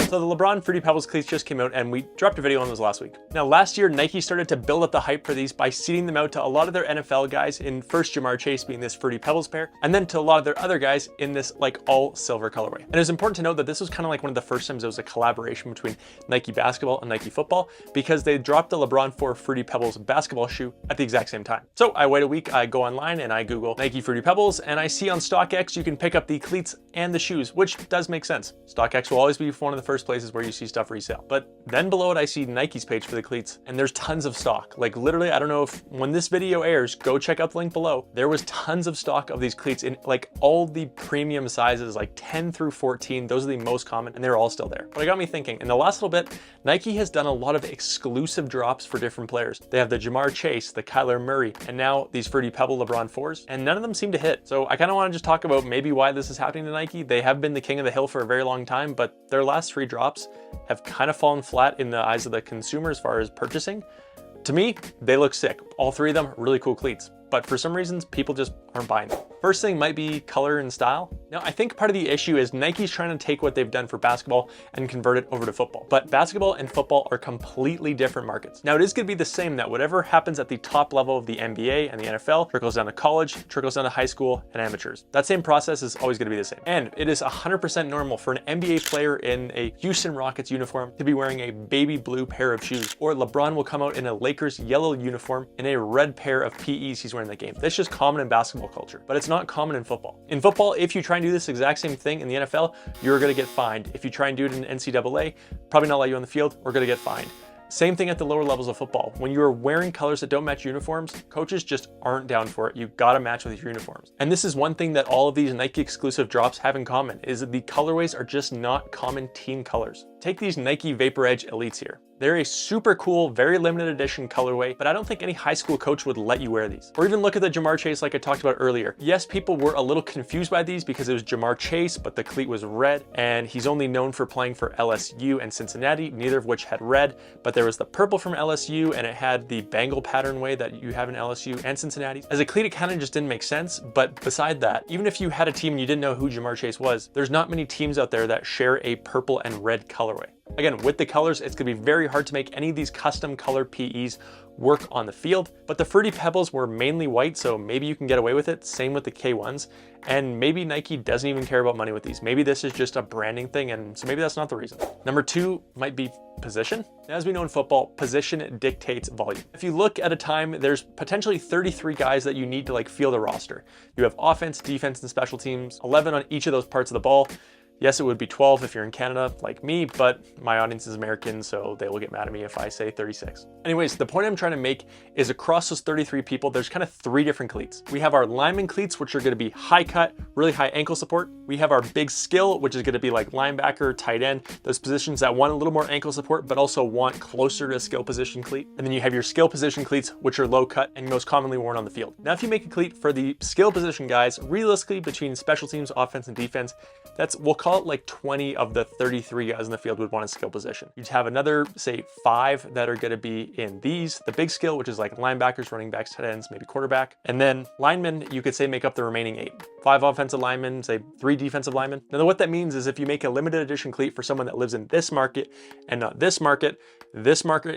So the LeBron Fruity Pebbles cleats just came out and we dropped a video on those last week. Now last year, Nike started to build up the hype for these by seeding them out to a lot of their NFL guys in first Jamar Chase being this Fruity Pebbles pair, and then to a lot of their other guys in this like all silver colorway. And it's important to note that this was kind of like one of the first times there was a collaboration between Nike basketball and Nike football, because they dropped the LeBron 4 Fruity Pebbles basketball shoe at the exact same time. So I wait a week, I go online and I Google Nike Fruity Pebbles, and I see on StockX you can pick up the cleats and the shoes, which does make sense. StockX will always be one of the first places where you see stuff resale. But then below it, I see Nike's page for the cleats, and there's tons of stock. Like literally, I don't know if when this video airs, go check out the link below. There was tons of stock of these cleats in like all the premium sizes, like 10 through 14. Those are the most common, and they're all still there. But it got me thinking, in the last little bit, Nike has done a lot of exclusive drops for different players. They have the Jamar Chase, the Kyler Murray, and now these Fruity Pebble LeBron 4s, and none of them seem to hit. So I kind of want to just talk about maybe why this is happening to Nike. They have been the king of the hill for a very long time, but their last 3 drops have kind of fallen flat in the eyes of the consumer as far as purchasing. To me, they look sick. All 3 of them, really cool cleats. But for some reasons, people just aren't buying them. First thing might be color and style. Now, I think part of the issue is Nike's trying to take what they've done for basketball and convert it over to football. But basketball and football are completely different markets. Now, it is going to be the same that whatever happens at the top level of the NBA and the NFL trickles down to college, trickles down to high school and amateurs. That same process is always going to be the same. And it is 100% normal for an NBA player in a Houston Rockets uniform to be wearing a baby blue pair of shoes, or LeBron will come out in a Lakers yellow uniform in a red pair of PEs he's wearing that game. That's just common in basketball culture, but it's not common in football. In football, if you try and do this exact same thing in the NFL, you're going to get fined. If you try and do it in NCAA, probably not let you on the field, or going to get fined. Same thing at the lower levels of football. When you're wearing colors that don't match uniforms, coaches just aren't down for it. You gotta match with your uniforms. And this is one thing that all of these Nike exclusive drops have in common, is that the colorways are just not common team colors. Take these Nike Vapor Edge Elites here. They're a super cool, very limited edition colorway, but I don't think any high school coach would let you wear these. Or even look at the Jamar Chase like I talked about earlier. Yes, people were a little confused by these because it was Jamar Chase, but the cleat was red, and he's only known for playing for LSU and Cincinnati, neither of which had red, but there was the purple from LSU, and it had the bangle pattern way that you have in LSU and Cincinnati. As a cleat, it kind of just didn't make sense, but beside that, even if you had a team and you didn't know who Jamar Chase was, there's not many teams out there that share a purple and red colorway. Again, with the colors, it's gonna be very hard to make any of these custom colored PEs work on the field, but the Fruity Pebbles were mainly white, so maybe you can get away with it. Same with the K1s, and maybe Nike doesn't even care about money with these. Maybe this is just a branding thing, and so maybe that's not the reason. Number 2 might be position. As we know in football, position dictates volume. If you look at a time, there's potentially 33 guys that you need to like field a roster. You have offense, defense, and special teams, 11 on each of those parts of the ball. Yes, it would be 12 if you're in Canada like me, but my audience is American, so they will get mad at me if I say 36. Anyways, the point I'm trying to make is across those 33 people, there's kind of 3 different cleats. We have our lineman cleats, which are going to be high cut, really high ankle support. We have our big skill, which is going to be like linebacker, tight end, those positions that want a little more ankle support, but also want closer to a skill position cleat. And then you have your skill position cleats, which are low cut and most commonly worn on the field. Now, if you make a cleat for the skill position guys, realistically between special teams, offense, and defense, we'll call it like 20 of the 33 guys in the field would want a skill position. You'd have another, say 5 that are going to be in these, the big skill, which is like linebackers, running backs, tight ends, maybe quarterback. And then linemen, you could say make up the remaining 8. 5 offensive linemen, say 3 defensive linemen. Now what that means is if you make a limited edition cleat for someone that lives in this market and not this market,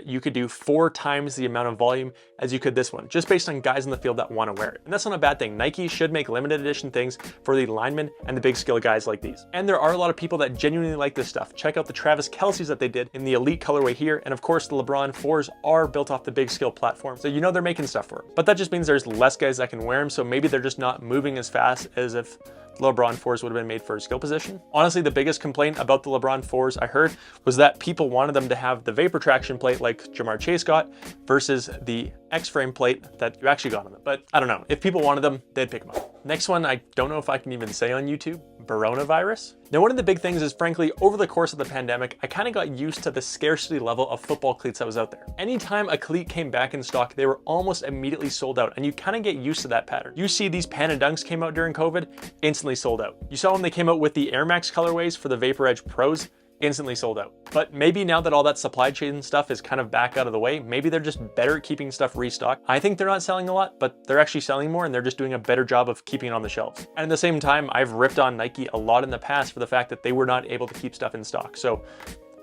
you could do 4 times the amount of volume as you could this one, just based on guys in the field that want to wear it. And that's not a bad thing. Nike should make limited edition things for the linemen and the big skill guys like these. And there are a lot of people that genuinely like this stuff. Check out the Travis Kelce's that they did in the elite colorway here. And of course, the LeBron 4s are built off the big skill platform. So you know they're making stuff for it. But that just means there's less guys that can wear them. So maybe they're just not moving as fast as if LeBron 4s would have been made for a skill position. Honestly, the biggest complaint about the LeBron 4s I heard was that people wanted them to have the vapor traction plate like Jamar Chase got versus the X-frame plate that you actually got on them. But I don't know, if people wanted them, they'd pick them up. Next one, I don't know if I can even say on YouTube, coronavirus. Now, one of the big things is frankly, over the course of the pandemic, I kind of got used to the scarcity level of football cleats that was out there. Anytime a cleat came back in stock, they were almost immediately sold out, and you kind of get used to that pattern. You see these Panda Dunks came out during COVID, instantly sold out. You saw when they came out with the Air Max colorways for the Vapor Edge Pros, instantly sold out. But maybe now that all that supply chain stuff is kind of back out of the way, maybe they're just better at keeping stuff restocked. I think they're not selling a lot, but they're actually selling more, and they're just doing a better job of keeping it on the shelves. And at the same time, I've ripped on Nike a lot in the past for the fact that they were not able to keep stuff in stock. So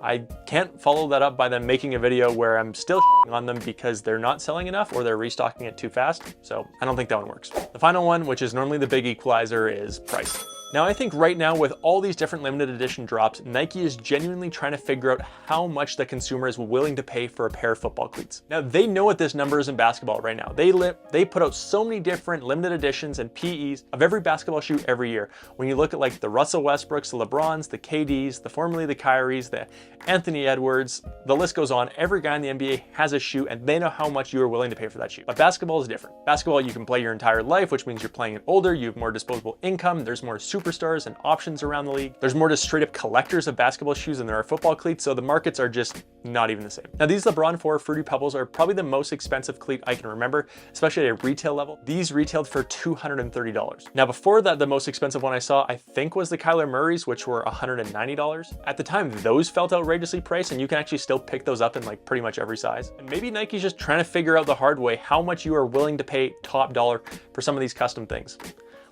I can't follow that up by them making a video where I'm still on them because they're not selling enough or they're restocking it too fast. So I don't think that one works. The final one, which is normally the big equalizer, is price. Now, I think right now with all these different limited edition drops, Nike is genuinely trying to figure out how much the consumer is willing to pay for a pair of football cleats. Now, they know what this number is in basketball right now. They put out so many different limited editions and PEs of every basketball shoe every year. When you look at like the Russell Westbrooks, the Lebrons, the KDs, formerly the Kyries, the Anthony Edwards, the list goes on. Every guy in the NBA has a shoe and they know how much you are willing to pay for that shoe. But basketball is different. Basketball, you can play your entire life, which means you're playing it older, you have more disposable income, there's more superstars and options around the league. There's more just straight up collectors of basketball shoes than there are football cleats, so the markets are just not even the same. Now, these LeBron 4 Fruity Pebbles are probably the most expensive cleat I can remember, especially at a retail level. These retailed for $230. Now, before that, the most expensive one I saw, I think, was the Kyler Murrays, which were $190. At the time, those felt outrageously priced, and you can actually still pick those up in like pretty much every size. And maybe Nike's just trying to figure out the hard way how much you are willing to pay top dollar for some of these custom things.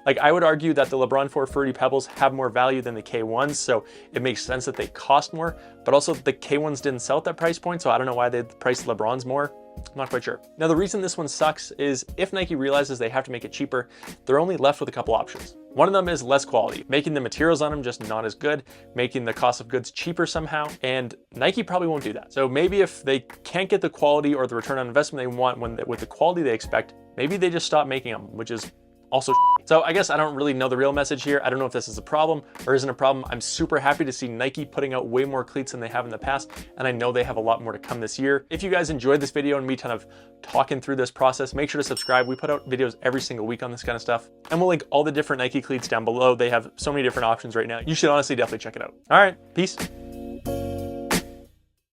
Like, I would argue that the LeBron 4 Fruity Pebbles have more value than the K1s, so it makes sense that they cost more, but also the K1s didn't sell at that price point, so I don't know why they priced LeBrons more. I'm not quite sure. Now, the reason this one sucks is if Nike realizes they have to make it cheaper, they're only left with a couple options. One of them is less quality, making the materials on them just not as good, making the cost of goods cheaper somehow, and Nike probably won't do that. So maybe if they can't get the quality or the return on investment they want with the quality they expect, maybe they just stop making them, which is also. So I guess I don't really know the real message here. I don't know if this is a problem or isn't a problem. I'm super happy to see Nike putting out way more cleats than they have in the past, and I know they have a lot more to come this year. If you guys enjoyed this video and me kind of talking through this process, make sure to subscribe. We put out videos every single week on this kind of stuff, and we'll link all the different Nike cleats down below. They have so many different options right now. You should honestly definitely check it out. All right, peace.